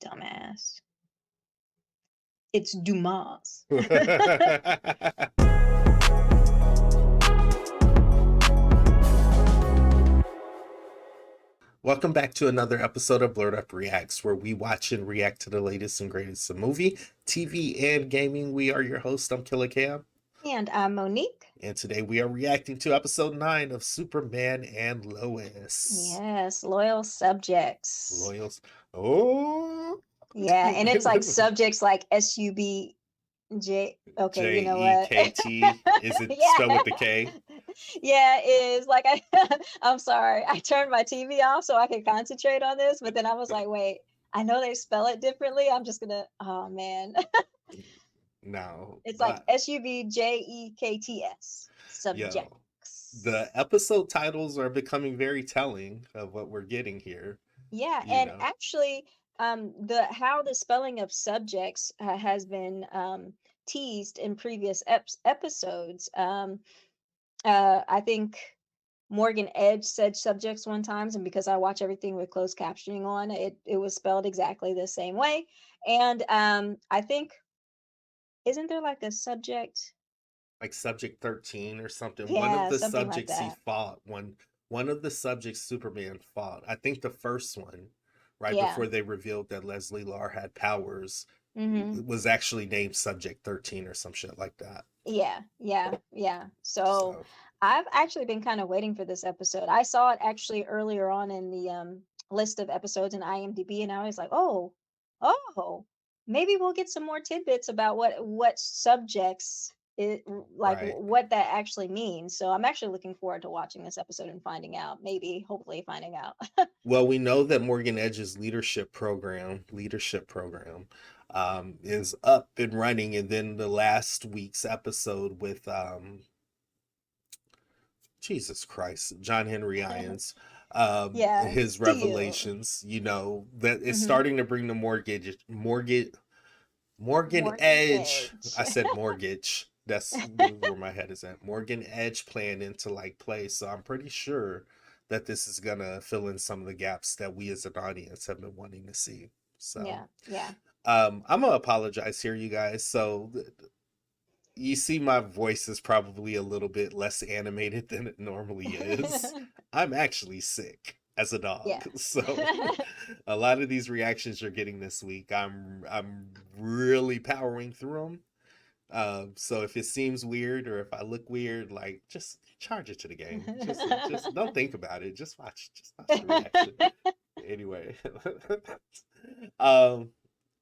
Dumbass. It's Dumas. Welcome back to another episode of Blerd Up Reacts, where we watch and react to the latest and greatest in movie, TV, and gaming. We are your host. I'm Killer Cam. And I'm Monique. And today we are reacting to episode 9 of Superman and Lois. Yes, loyal subjects. Loyals. Oh. Yeah, and it's like subjects like SUBJ. Okay, you know what? Jekt. Is it spelled with the K? Yeah, it is. Like I'm sorry. I turned my TV off so I could concentrate on this, but then I was like, wait, I know they spell it differently. I'm just gonna, oh man. No. It's like SUBJEKTS. Yo. Subjects. The episode titles are becoming very telling of what we're getting here. Yeah, You and know. actually, the spelling of subjects has been teased in previous episodes. I think Morgan Edge said subjects one times, and because I watch everything with closed captioning on, it was spelled exactly the same way. And I think, isn't there like a subject? Like Subject 13 or something. One of Yeah, the something like subjects he that. fought, one of the subjects Superman fought, I think the first one, right Yeah. before they revealed that Leslie Lar had powers, Mm-hmm. was actually named Subject 13 or some shit like that. Yeah. So So I've actually been kind of waiting for this episode. I saw it actually earlier on in the list of episodes in IMDb, and I was like, oh, maybe we'll get some more tidbits about what subjects like right. what that actually means. So I'm actually looking forward to watching this episode and finding out, maybe hopefully finding out. Well, we know that Morgan Edge's leadership program, is up and running, and then the last week's episode with Jesus Christ, John Henry Irons, Yeah, his Steel. revelations, that is Hmm. starting to bring the Morgan Morgan Edge. Edge. I said mortgage. That's where my head is at. Morgan Edge plan into like play. So I'm pretty sure that this is gonna fill in some of the gaps that we as an audience have been wanting to see. So Yeah. I'm gonna apologize here, you guys. So you see my voice is probably a little bit less animated than it normally is. I'm actually sick as a dog. Yeah. So a lot of these reactions you're getting this week, I'm really powering through them. So if it seems weird or if I look weird, like just charge it to the game. Just don't think about it. Just watch the reaction. Anyway. um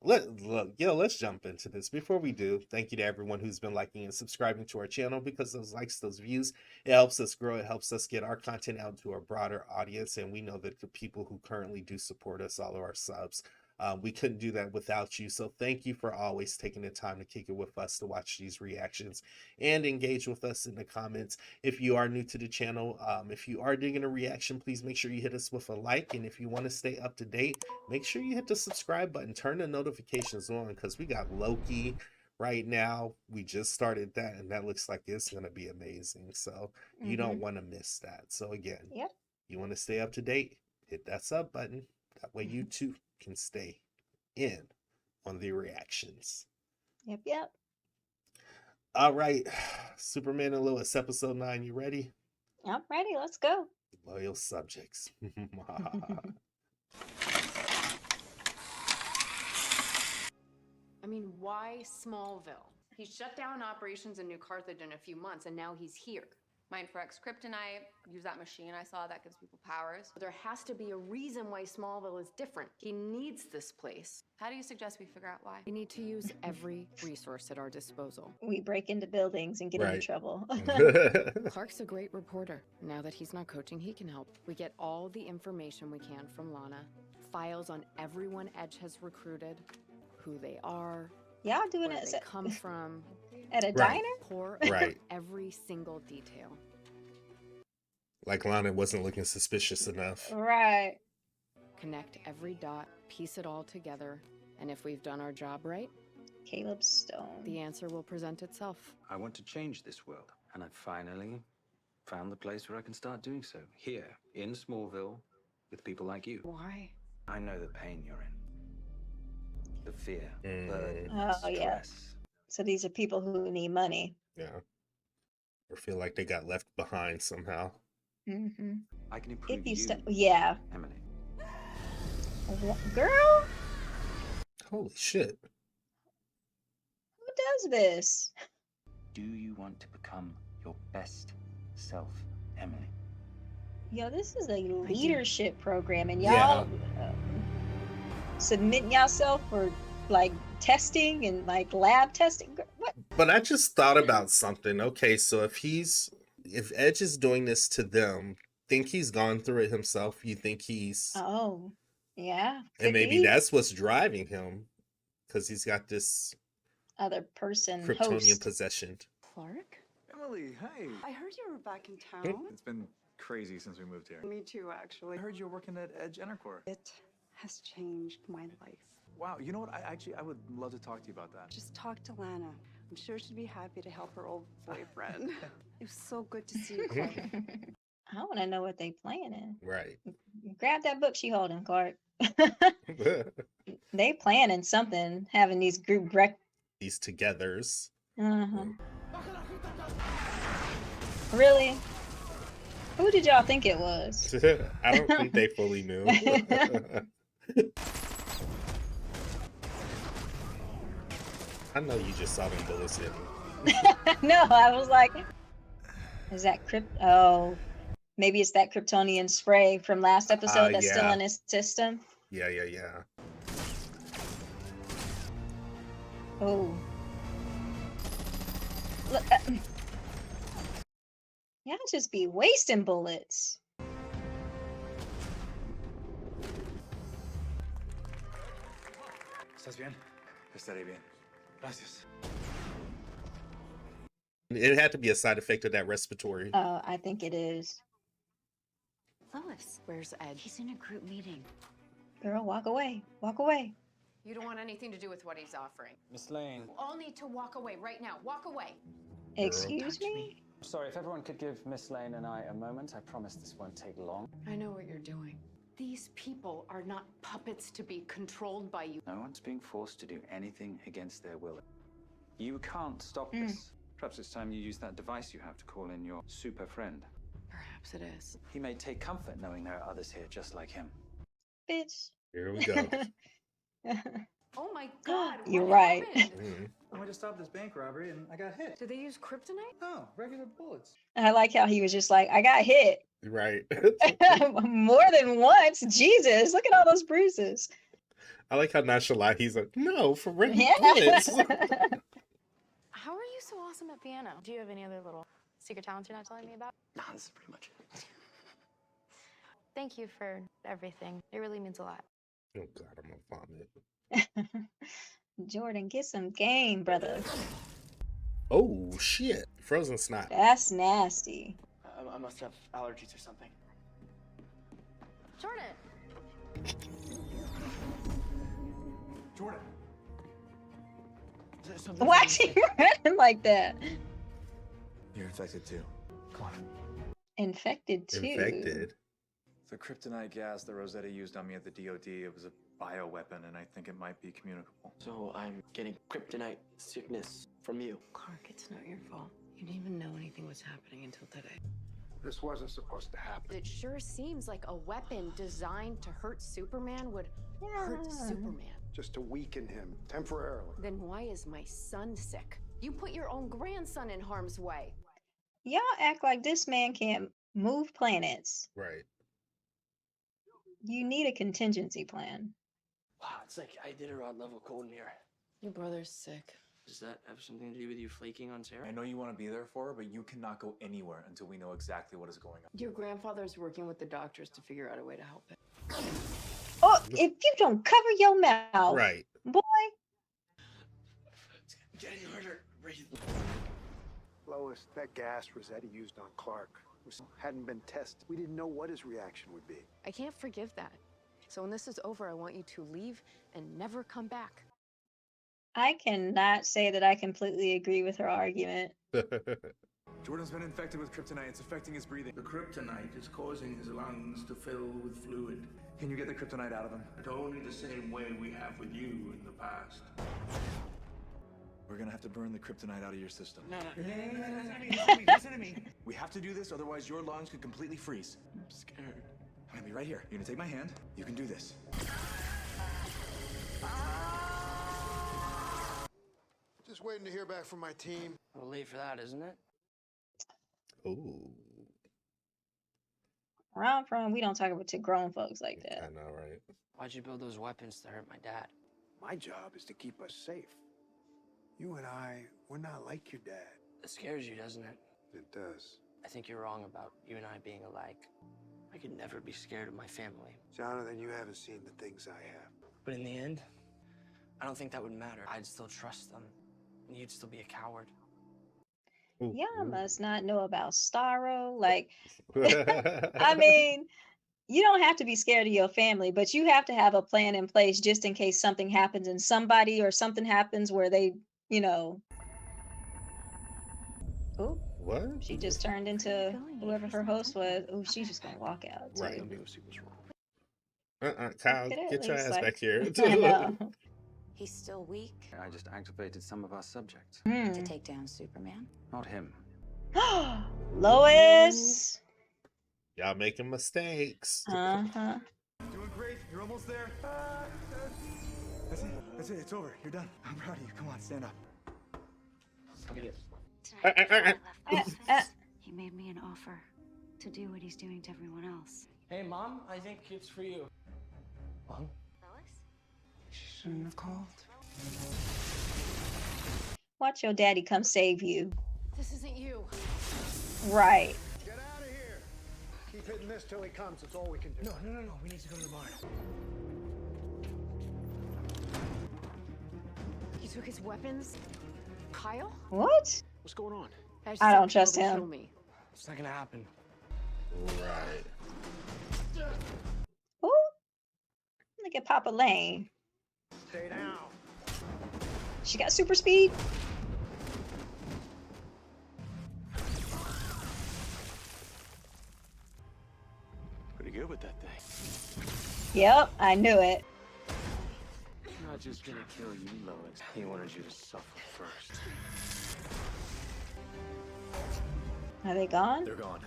let's jump into this. Before we do, thank you to everyone who's been liking and subscribing to our channel, because those likes, those views, it helps us grow. It helps us get our content out to a broader audience, and we know that the people who currently do support us, all of our subs, we couldn't do that without you. So thank you for always taking the time to kick it with us, to watch these reactions and engage with us in the comments. If you are new to the channel, if you are digging a reaction, please make sure you hit us with a like. And if you want to stay up to date, make sure you hit the subscribe button, turn the notifications on, because we got Loki right now. We just started that, and that looks like it's going to be amazing. So you don't want to miss that. So again, Yep. you want to stay up to date, hit that sub button. That way you too can stay in on the reactions. Yep. All right, Superman and Lois, episode 9. You ready? I'm ready. Let's go. Loyal subjects. I mean, why Smallville? He shut down operations in New Carthage in a few months, and now he's here. Mine for Kryptonite, use that machine I saw that gives people powers. But there has to be a reason why Smallville is different. He needs this place. How do you suggest we figure out why? We need to use every resource at our disposal. We break into buildings and get into Right. trouble. Clark's a great reporter. Now that he's not coaching, he can help. We get all the information we can from Lana. Files on everyone Edge has recruited, who they are, Y'all doing where it they come from. at a Right. diner? Pour Right. every single detail. Like Lana wasn't looking suspicious enough. Right. Connect every dot, piece it all together, and if we've done our job right, Caleb Stone. the answer will present itself. I want to change this world, and I finally found the place where I can start doing so. Here, in Smallville, with people like you. Why? I know the pain you're in. fear, Mm. burden, Oh, yeah. stress. So these are people who need money. Yeah. Or feel like they got left behind somehow. Mm-hmm. I can improve If you you, yeah. Emily. Girl, Holy shit. who does this? Do you want to become your best self, Emily? Yo, this is a do. leadership program, and Yeah. y'all submitting yourself for like testing and like lab testing. What? But I just thought about something. Okay, so if Edge is doing this to them, think he's gone through it himself? You think he's Oh, yeah. and Could maybe be that's what's driving him because he's got this other person Kryptonian host. possession. Clark? Emily, hey. I heard you were back in town. It's been crazy since we moved here. Me too, actually. I heard you were working at Edge Enercore. It has changed my life. Wow, you know what? I would love to talk to you about that. Just talk to Lana. I'm sure she'd be happy to help her old boyfriend. It was so good to see you, Clark. I want to know what they planning. Right. Grab that book she holding, Clark. They planning something, having these group These togethers. Uh-huh. Really? Who did y'all think it was? I don't think they fully knew. I know you just saw them bullets hit me. No, I was like, is that Oh, maybe it's that Kryptonian spray from last episode that's still yeah. in his system. Yeah. Oh. Look, y'all just be wasting bullets. ¿Estás bien? Estaré bien. Gracias. It had to be a side effect of that respiratory. I think it is. Lois, where's Ed? He's in a group meeting. Girl, walk away. Walk away. You don't want anything to do with what he's offering. Miss Lane, All need to walk away right now. Walk away. Excuse me? sorry, if everyone could give Miss Lane and I a moment, I promise this won't take long. I know what you're doing. These people are not puppets to be controlled by you. No one's being forced to do anything against their will. You can't stop this. Perhaps it's time you use that device you have to call in your super friend. Perhaps it is. He may take comfort knowing there are others here just like him. Bitch. Here we go. Oh my God. You're what right. happened? I went to stop this bank robbery and I got hit. Did they use kryptonite? No, regular bullets. I like how he was just like, I got hit Right. more than once. Jesus, look at all those bruises. I like how nonchalant he's like, no, for real. Yeah. bullets." How are you so awesome at piano? Do you have any other little secret talents you're not telling me about? Nah, this is pretty much it. Thank you for everything. It really means a lot. Oh God, I'm gonna vomit. Jordan, get some game, brother. Oh shit, frozen snot. That's nasty. I must have allergies or something. Jordan! Jordan. Is there something Why is he running like that? You're infected too. Come on. Infected too. Infected. The kryptonite gas that Rosetta used on me at the DOD, it was a bioweapon, and I think it might be communicable. So I'm getting kryptonite sickness from you. Clark, it's not your fault. You didn't even know anything was happening until today. This wasn't supposed to happen. It sure seems like a weapon designed to hurt Superman would hurt Superman. Just to weaken him temporarily. Then why is my son sick? You put your own grandson in harm's way. Y'all act like this man can't move planets. Right. You need a contingency plan. Wow, it's like I did a odd level cold in here. Your brother's sick. Does that have something to do with you flaking on Sarah? I know you want to be there for her, but you cannot go anywhere until we know exactly what is going on. Your grandfather's working with the doctors to figure out a way to help it. Oh, if you don't cover your mouth, Right. boy. It's getting harder. Breathe. Lois, that gas Rosetta used on Clark hadn't been tested. We didn't know what his reaction would be. I can't forgive that. So when this is over, I want you to leave and never come back. I cannot say that I completely agree with her argument. Jordan's been infected with kryptonite. It's affecting his breathing. The kryptonite is causing his lungs to fill with fluid. Can you get the kryptonite out of him? But only the same way we have with you in the past. We're gonna have to burn the kryptonite out of your system. No. Listen to me. We have to do this, otherwise your lungs could completely freeze. I'm scared. I'm gonna be right here. You're gonna take my hand. You can do this. Just waiting to hear back from my team. A little late for that, isn't it? Ooh. Where I'm from, we don't talk about to grown folks like that. I know, right? Why'd you build those weapons to hurt my dad? My job is to keep us safe. You and I, we're not like your dad. It scares you, doesn't it? It does. I think you're wrong about you and I being alike. I could never be scared of my family. Jonathan, you haven't seen the things I have. But in the end, I don't think that would matter. I'd still trust them, and you'd still be a coward. Ooh, Y'all ooh. must not know about Starro. Like, I mean, you don't have to be scared of your family, but you have to have a plan in place just in case something happens and somebody or something happens where they, you know. Oh, What? she just turned into whoever her host was. Oh, she's just gonna walk out too. Right. Let me go see what's wrong. Kyle, Could at get your least, ass like- back here. I know. He's still weak. I just activated some of our subjects. Hmm. To take down Superman. Not him. Lois. Y'all making mistakes. Uh-huh. Doing great. You're almost there. That's it. That's it. It's over. You're done. I'm proud of you. Come on, stand up. He made me an offer to do what he's doing to everyone else. Hey, Mom, I think it's for you. Mom? Lois? She shouldn't have called. Watch your daddy come save you. This isn't you. Right. Get out of here. Keep hitting this till he comes. It's all we can do. No. We need to go to the barn. You took his weapons? Kyle? What? What's going on? just I said don't trust Kyle to him. kill me. It's not gonna happen. Right. Ooh. Look at Papa Lane. Stay down. She got super speed. Pretty good with that thing. Yep, I knew it. I'm not just gonna kill you, Lois. He wanted you to suffer first. Are they gone? They're gone.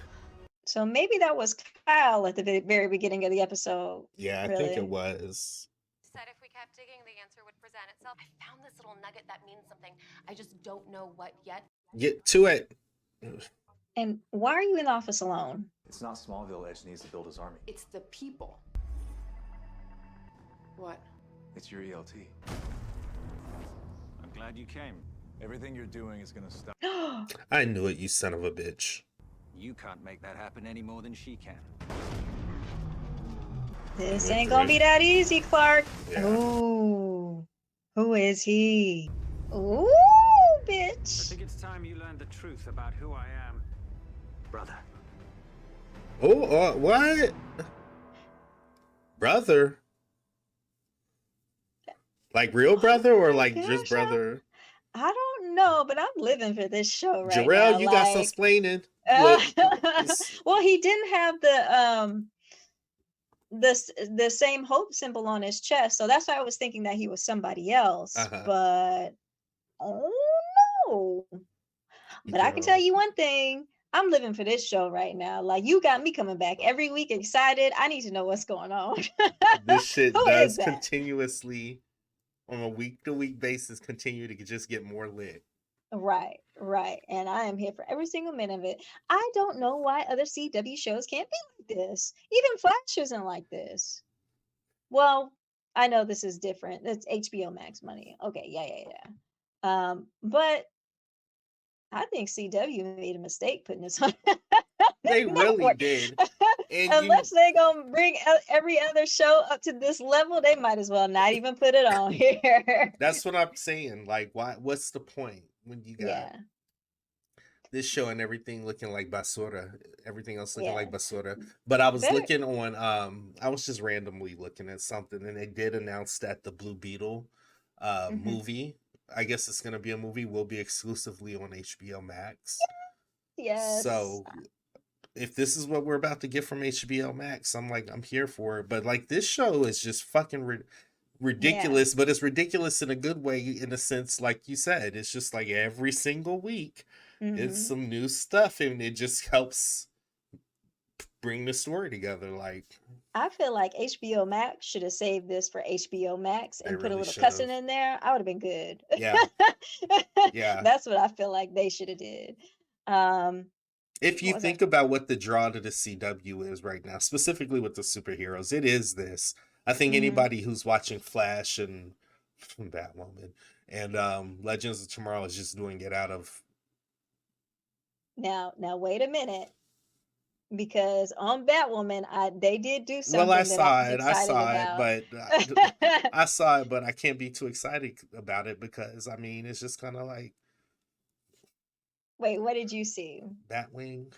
So maybe that was Kyle at the very beginning of the episode. Yeah, I Really? think it was. Said if we kept digging, the answer would present itself. I found this little nugget that means something. I just don't know what yet. Get to it. And why are you in the office alone? It's not Smallville. Edge needs to build his army. It's the people. What? It's your ELT. I'm glad you came. Everything you're doing is gonna stop. I knew it, you son of a bitch. You can't make that happen any more than she can. This ain't gonna be that easy, Clark. Yeah. Ooh. Who is he? Ooh, I bitch. think it's time you learned the truth about who I am, brother. Oh, what? Brother? Like real brother or like Gosh, just brother? I don't know, but I'm living for this show right Jarrell, now. you got some like- explaining. Uh, Look, well, he didn't have the same hope symbol on his chest, so that's why I was thinking that he was somebody else. Uh-huh. But oh no! But I can tell you one thing: I'm living for this show right now. Like you got me coming back every week, excited. I need to know what's going on. this shit Who does is that? continuously, on a week-to-week basis, continue to just get more lit. Right, right. And I am here for every single minute of it. I don't know why other CW shows can't be like this. Even Flash isn't like this. Well, I know this is different. It's HBO Max money. Okay, yeah. But I think CW made a mistake putting this on. They really network. did. And Unless they're gonna bring every other show up to this level, they might as well not even put it on here. that's what I'm saying. Like, why? What's the point when you got Yeah. this show and everything looking like basura, everything else looking Yeah. like basura? But I was Better- looking on, I was just randomly looking at something, and they did announce that the Blue Beetle Mhm. movie, I guess it's gonna be a movie, will be exclusively on HBO Max. Yes. So if this is what we're about to get from HBO Max, I'm like, I'm here for it. But like, this show is just fucking ridiculous, but it's ridiculous in a good way, in a sense, like you said. It's just like every single week, it's Mm-hmm. some new stuff, and it just helps bring the story together. Like, I feel like HBO Max should have saved this for HBO Max they and put a really little should cussing have. in there. I would have been good. Yeah, yeah. That's what I feel like they should have did. Um, If you what was I? think about what the draw to the CW is right now, specifically with the superheroes, it is this. I think Mm-hmm. anybody who's watching Flash and Batwoman and Legends of Tomorrow is just doing it out of. Now, wait a minute, because on Batwoman, they did do Well, I something that I saw was it. I excited saw it, about. but I saw it, but I can't be too excited about it because I mean, it's just kind of like Wait, what did you see? Batwing.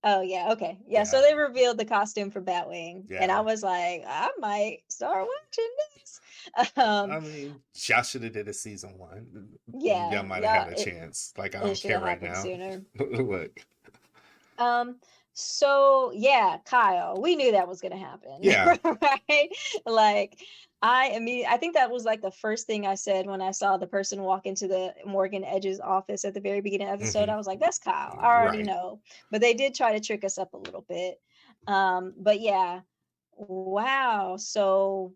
Oh yeah, okay. Yeah, so Yeah, they revealed the costume for Batwing, and I yeah. was like, I might start watching this. I mean, y'all should have did a season 1. Y'all Yeah, might have yeah, had a chance. Like, I it don't should care have right happened now. sooner. Look, Um, so yeah, Kyle, we knew that was gonna happen, yeah. right? Like I think that was like the first thing I said when I saw the person walk into the Morgan Edge's office at the very beginning of the episode. Hmm. I was like, that's Kyle. I already Right. know. But they did try to trick us up a little bit. But yeah, wow. So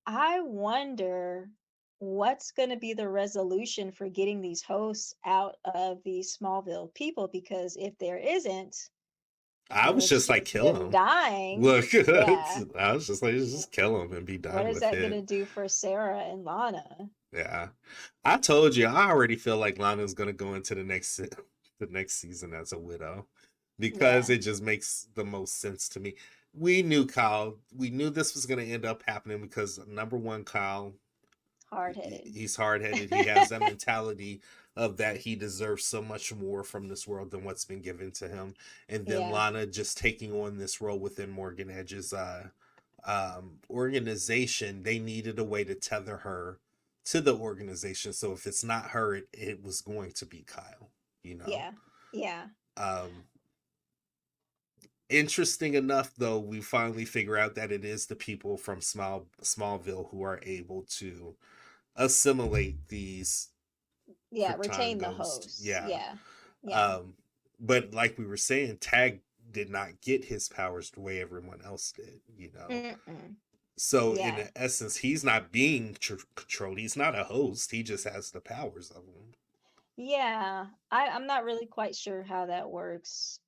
I wonder what's going to be the resolution for getting these hosts out of these Smallville people, because if there isn't, I was with just like, shit kill them him. dying, Look, yeah, I was just like, just kill him and be what done is with that going to it. do for Sarah and Lana? Yeah, I told you, I already feel like Lana's gonna go into the next season as a widow because Yeah, it just makes the most sense to me. We knew Kyle. We knew this was gonna end up happening because number one, Kyle, hard-headed. he's hard headed. He has that mentality of that he deserves so much more from this world than what's been given to him. And then Yeah, Lana just taking on this role within Morgan Edge's organization. They needed a way to tether her to the organization. So if it's not her, it was going to be Kyle, you know? yeah, yeah. Um, Interesting enough, though, we finally figure out that it is the people from Smallville who are able to assimilate these Yeah, Krypton retain the ghosts. hosts. Yeah. Yeah, yeah. Um, but like we were saying, Tag did not get his powers the way everyone else did, you know. Mm-mm. So Yeah. in essence, he's not being controlled. He's not a host. He just has the powers of them. Yeah, I'm not really quite sure how that works,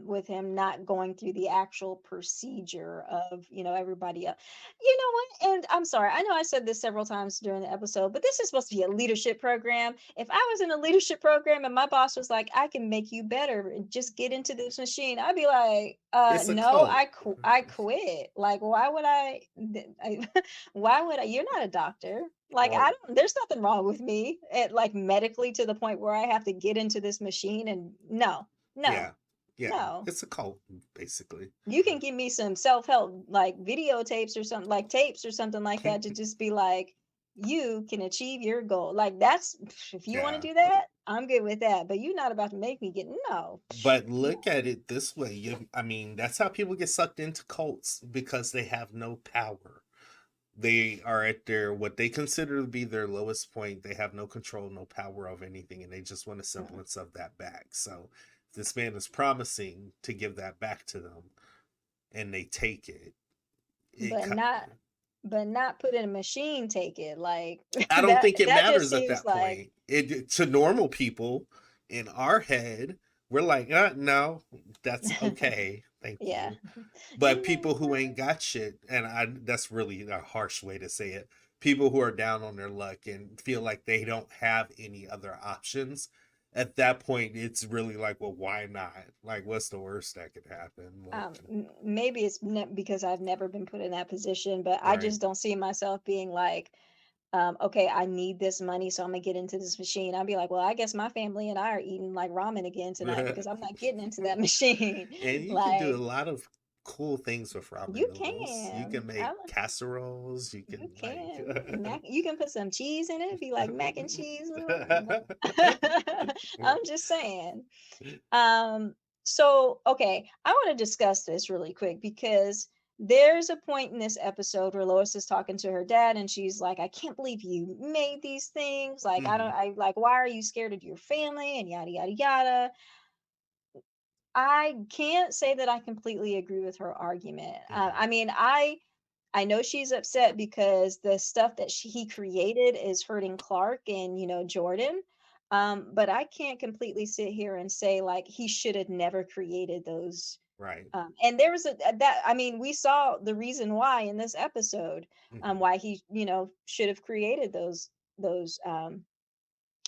with him not going through the actual procedure of, everybody else. You know what? And I'm sorry, I know I said this several times during the episode, but this is supposed to be a leadership program. If I was in a leadership program and my boss was like, I can make you better, and just get into this machine, I'd be like, It's a no, cult. I quit. Like, why would why would I? You're not a doctor. Like, Or there's nothing wrong with me, like medically, to the point where I have to get into this machine, and no, yeah, no, yeah. no. It's a cult, basically. You can give me some self-help, like videotapes or something, like tapes or something like that, to just be like, you can achieve your goal. Like, that's, if you want Yeah. to do that, I'm good with that. But you're not about to make me get, no. But No. look at it this way. I mean, that's how people get sucked into cults because they have no power. They are at what they consider to be their lowest point. They have no control, no power of anything, and they just want a semblance of that back. So this man is promising to give that back to them, and they take it. But not put in a machine, take it. Like, I don't think it that just matters at seems that like, point. It to normal people in our head, we're like, no, that's okay. Thank yeah. you. But people who ain't got shit, and that's really a harsh way to say it. People who are down on their luck and feel like they don't have any other options. At that point, it's really like, well, why not? Like, what's the worst that could happen? Like, Maybe it's because I've never been put in that position, but I right. just don't see myself being like, okay, I need this money, so I'm gonna get into this machine. I'd be like, well, I guess my family and I are eating like ramen again tonight because I'm not getting into that machine. And you can do a Like, lot of cool things with ramen you noodles. You can can. make casseroles. You can You can put some cheese in it, be like mac and cheese. I'm just saying. Um, So, okay, I want to discuss this really quick because there's a point in this episode where Lois is talking to her dad and she's like, I can't believe you made these things. Like, Hmm. I like, why are you scared of your family and yada, yada, yada. I can't say that I completely agree with her argument. Hmm. I mean, I know she's upset because the stuff that he created is hurting Clark and, Jordan. But I can't completely sit here and say like he should have never created those. Right. And there was that, I mean, we saw the reason why in this episode, Hmm. why he, should have created those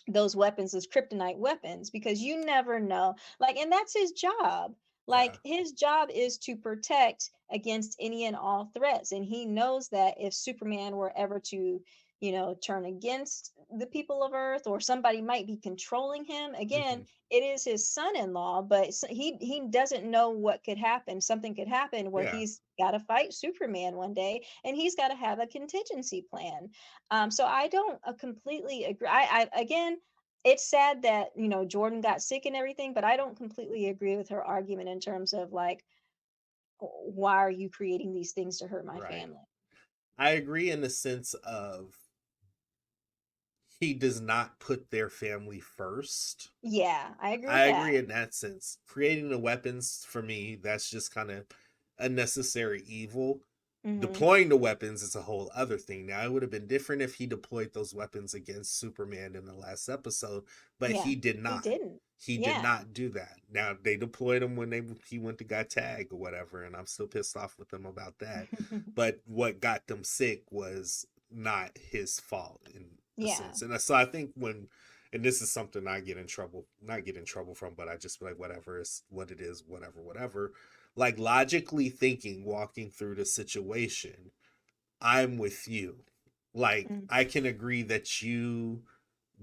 those weapons as kryptonite weapons, because you never know, like, and that's his job. Yeah. Like, his job is to protect against any and all threats, and he knows that if Superman were ever to, turn against the people of Earth, or somebody might be controlling him again, Hmm. it is his son-in-law, but he doesn't know what could happen. Something could happen where Yeah. he's got to fight Superman one day, and he's got to have a contingency plan. So I don't completely agree. I again, it's sad that, Jordan got sick and everything, but I don't completely agree with her argument in terms of like, why are you creating these things to hurt my Right. family? I agree in the sense of he does not put their family first. Yeah, I agree with I that. agree in that sense. Creating the weapons for me, that's just kind of a necessary evil. Hmm. Deploying the weapons is a whole other thing. Now, it would have been different if he deployed those weapons against Superman in the last episode, but Yeah, he did he not. didn't. He did Yeah. not do that. Now, they deployed him when he went to got tagged or whatever, and I'm still pissed off with them about that. But what got them sick was not his fault in a Yeah. sense. And so I think and this is something I get in trouble, not get in trouble from, but I just be like, whatever, is what it is, whatever, whatever. Like, logically thinking, walking through the situation, I'm with you. Like, I can agree that you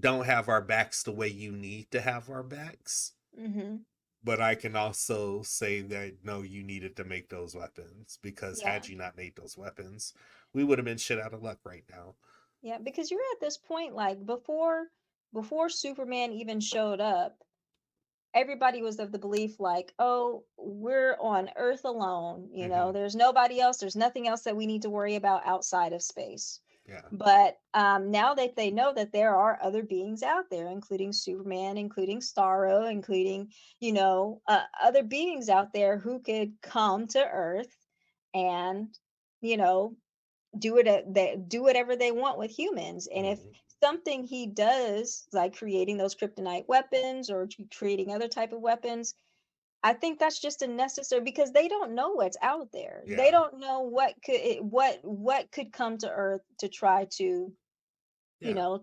don't have our backs the way you need to have our backs, Mm-hmm. but I can also say that no, you needed to make those weapons, because Yeah. had you not made those weapons, we would have been shit out of luck right now. Yeah, because you're at this point, like, before Superman even showed up, everybody was of the belief like, oh, we're on Earth alone, Hmm. there's nobody else, there's nothing else that we need to worry about outside of space. Yeah. But now that they know that there are other beings out there, including Superman, including Starro, including, other beings out there who could come to Earth and, you know do it they do whatever they want with humans. And if Hmm. something he does, like creating those kryptonite weapons or creating other type of weapons, I think that's just a necessary, because they don't know what's out there. They Yeah. don't know what could come to Earth to try to, Yeah.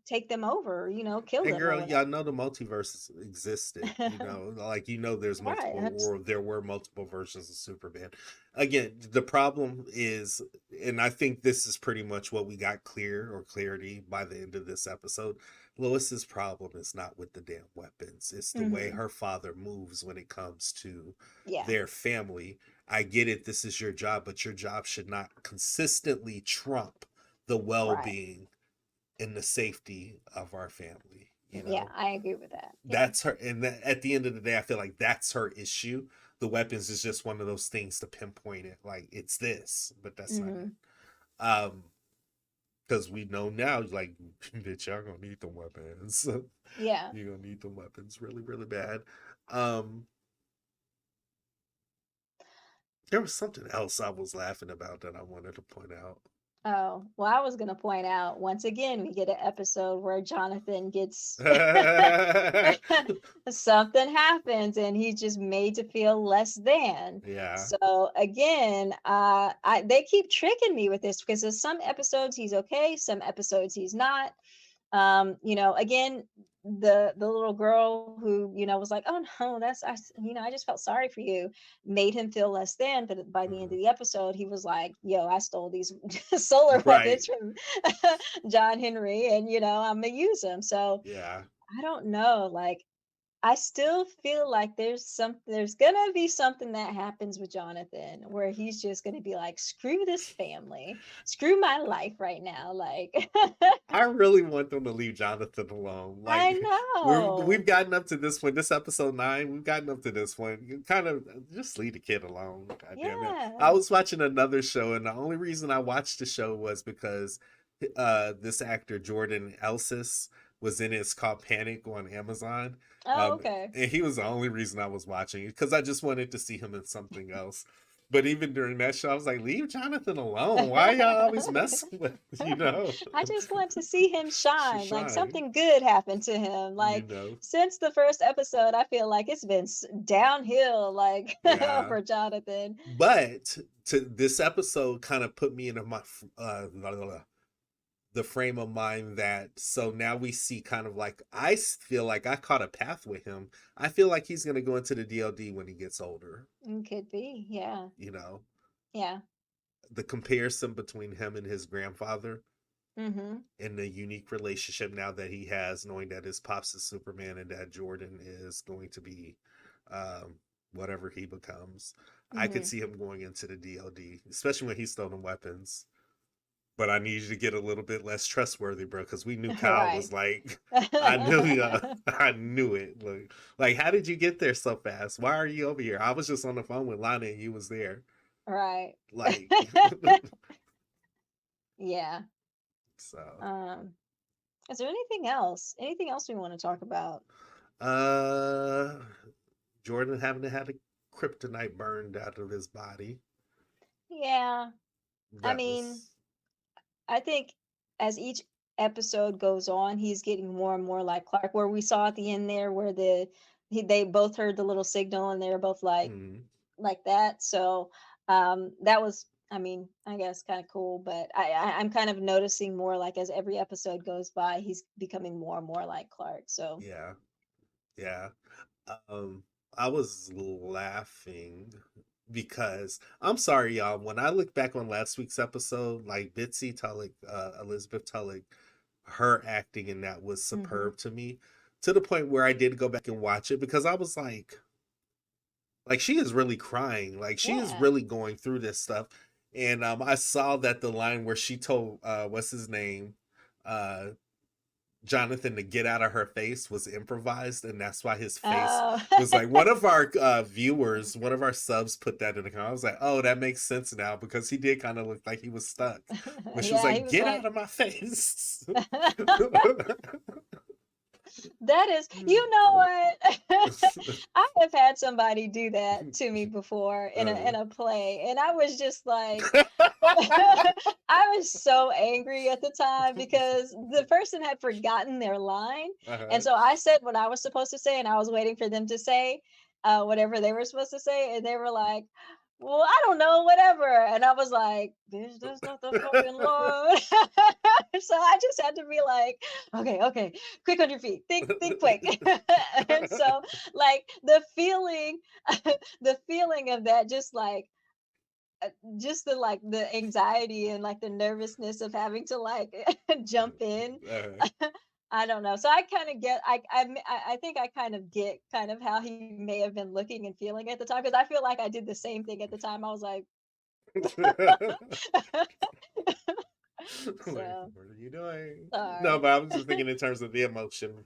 take them over, kill And them or girl, whatever. y'all know the multiverse existed. Like, there's Right. multiple, or there were multiple versions of Superman. Again, the problem is, and I think this is pretty much what we got clarity by the end of this episode. Lois's problem is not with the damn weapons. It's the way Hmm. her father moves when it comes to Yeah. their family. I get it, this is your job, but your job should not consistently trump the Right. well-being and the safety of our family. Yeah, I agree with that. Yeah. That's her, and at the end of the day, I feel like that's her issue. The weapons is just one of those things to pinpoint it, like it's this, but that's not it. Hmm. Because we know now, like, bitch, y'all gonna need them weapons. Yeah. You're gonna need them weapons really, really bad. Um, there was something else I was laughing about that I wanted to point out. Oh, well, I was gonna point out once again, we get an episode where Jonathan gets something happens and he's just made to feel less than. Yeah. So again, they keep tricking me with this, because there's some episodes he's okay, some episodes he's not. Again, the little girl who, was like, oh no, I just felt sorry for you, made him feel less than. But by the end Mhm. of the episode, he was like, yo, I stole these solar Right. weapons from John Henry, and I'm gonna use them. So Yeah. I don't know, like, I still feel like there's gonna be something that happens with Jonathan where he's just gonna be like, screw this family, screw my life right now. Like, I really want them to leave Jonathan alone. I Like we've know. gotten up to this point. This episode 9, we've gotten up to this point. You kind of just leave the kid alone. God damn it. I Yeah. was watching another show, and the only reason I watched the show was because this actor Jordan Elsis was in it. It's called Panic on Amazon. Oh, okay. And he was the only reason I was watching it because I just wanted to see him in something else. But even during that show, I was like, leave Jonathan alone. Why y'all always messing with, you know? I just want to see him shine. Like, Shine, something good happened to him. you Like, know? since the first episode, I feel like it's been downhill, like, Yeah. for Jonathan. But this episode kind of put me in the frame of mind that, so now we see kind of like, I feel like I caught a path with him. I feel like he's going to go into the DLD when he gets older, Could be, yeah. you know? Yeah. The comparison between him and his grandfather Mm-hmm. and the unique relationship now that he has, knowing that his pops is Superman and that Jordan is going to be whatever he becomes. I could Mm-hmm. see him going into the DLD, especially when he's stolen weapons. But I need you to get a little bit less trustworthy, bro, because we knew Kyle Right. was like, I knew it. Like, how did you get there so fast? Why are you over here? I was just on the phone with Lana and you was there. Right. Like, Yeah. so. Is there anything else? Anything else we want to talk about? Jordan having to have a kryptonite burned out of his body. Yeah. I That mean, was I think as each episode goes on, he's getting more and more like Clark, where we saw at the end there where they both heard the little signal and they were both like mhm. that. So that was, I mean, I guess kind of cool, but I'm kind of noticing more like as every episode goes by, he's becoming more and more like Clark. So Yeah. Yeah. I was laughing because I'm sorry, y'all. When I look back on last week's episode, like Bitsy Tulloch, Elizabeth Tulloch, her acting in that was mhm. superb to me, to the point where I did go back and watch it because I was like she is really crying, like she is Yeah. really going through this stuff. And I saw that the line where she told what's his name, Jonathan, to get out of her face was improvised, and that's why his face Oh. was like, one of our viewers, one of our subs put that in the comment. I was like, oh, that makes sense now, because he did kind of look like he was stuck when she was Yeah, he like, was get like, out of my face. that is, you know what? I have had somebody do that to me before in a play, and I was just like, I was so angry at the time because the person had forgotten their line, and so I said what I was supposed to say, and I was waiting for them to say whatever they were supposed to say, and they were like, well, I don't know, whatever. And I was like, bitch, that's not the fucking line. So I just had to be like, okay, quick on your feet, think quick. And so like the feeling, the feeling of that, just like just the like the anxiety and like the nervousness of having to like jump in. I don't know. So I kind of get, I think I kind of get kind of how he may have been looking and feeling at the time, because I feel like I did the same thing at the time. I was like, Like, so what are you doing? sorry. No, but I was just thinking in terms of the emotion,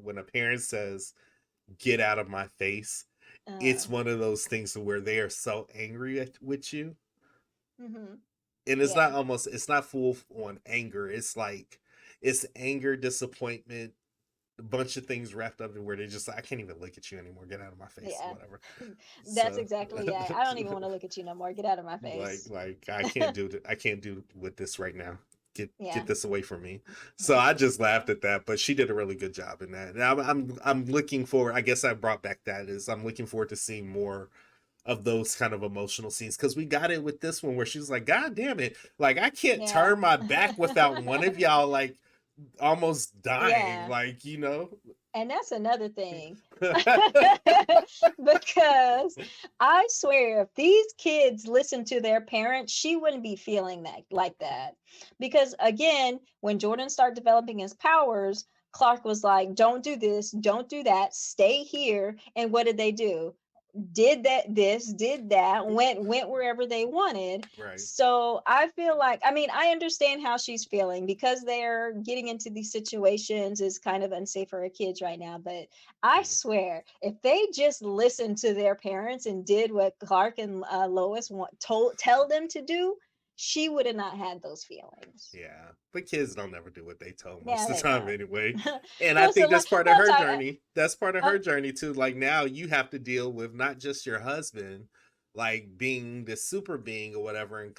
when a parent says, get out of my face, it's one of those things where they are so angry with you. Mhm. And it's Yeah. it's not full on anger. It's like, it's anger, disappointment, a bunch of things wrapped up in where they just like, I can't even look at you anymore. Get out of my face, Yeah. or whatever. That's So, exactly it. I don't even want to look at you no more. Get out of my like, face. I can't do I can't do with this right now. Yeah. Get this away from me. So I just laughed at that, but she did a really good job in that. And I'm looking forward. I guess I brought back that is I'm looking forward to seeing more of those kind of emotional scenes, because we got it with this one where she's like, God damn it, like I can't Yeah. turn my back without one of y'all like almost dying, Yeah. like And that's another thing. Because I swear, if these kids listened to their parents, she wouldn't be feeling that like that. Because again, when Jordan started developing his powers, Clark was like, don't do this, don't do that, stay here. And what did they do? Did that, went wherever they wanted. Right. So I feel like, I mean, I understand how she's feeling because they're getting into these situations is kind of unsafe for our kids right now. But I swear, if they just listened to their parents and did what Clark and Lois tell them to do, she would have not had those feelings. Yeah, but kids don't ever do what they told Yeah, most of the they time don't. anyway. And I Well, so think that's like, part of her sometimes journey. That's part of her journey too. Like now you have to deal with not just your husband, like being the super being or whatever, and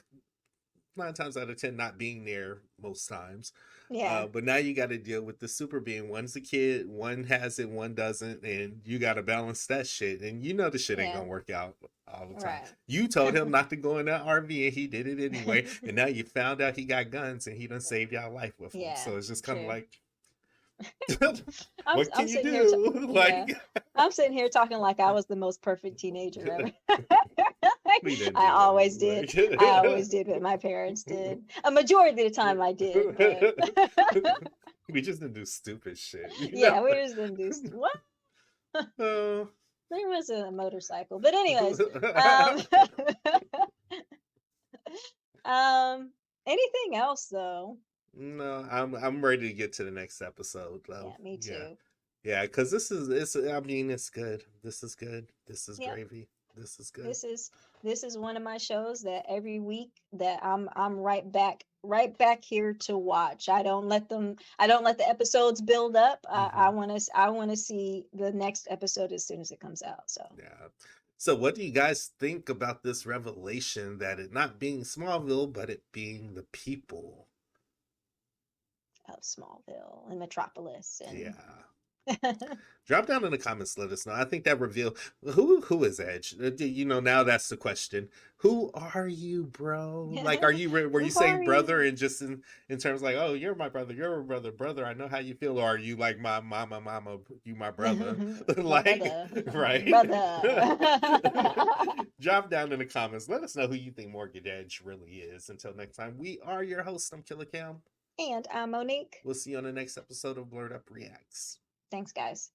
9 times out of 10 not being there most times. yeah, But now you got to deal with the super being. One's a kid, one has it, one doesn't, and you got to balance that shit. And you know the shit ain't yeah, gonna work out all the time. right. You told him not to go in that RV, and he did it anyway. And now you found out he got guns, and he done saved y'all life with them. Yeah, So it's just kind of true. like, I'm, what can I'm you sitting here, do? yeah, Like, I'm sitting here talking like I was the most perfect teenager ever. we didn't I do always did. that. I always did what my parents did. A majority of the time I did, but We just didn't do stupid shit. yeah, we just didn't do what? Oh. There was a motorcycle, but anyways, anything else though? No, I'm ready to get to the next episode though. Yeah, me too. Yeah, because it's I mean it's good. This is good. This is Yep. gravy. This is good. This is one of my shows that every week that I'm right back here to watch. I don't let the episodes build up. I want to see the next episode as soon as it comes out. So Yeah. So what do you guys think about this revelation that it not being Smallville, but it being the people? of Smallville and Metropolis and Yeah. Drop down in the comments, let us know. I think that reveal who is Edge. You know, now that's the question. Who are you, bro? Like, are you were you Who saying are brother you? and just in terms like, oh, you're my brother, you're a brother. I know how you feel. Or are you like my mama, you my brother? My Like, brother. right? Brother. Drop down in the comments. Let us know who you think Morgan Edge really is. Until next time, we are your host. I'm Killer Cam. And I'm Monique. We'll see you on the next episode of Blerd Up Reacts. Thanks, guys.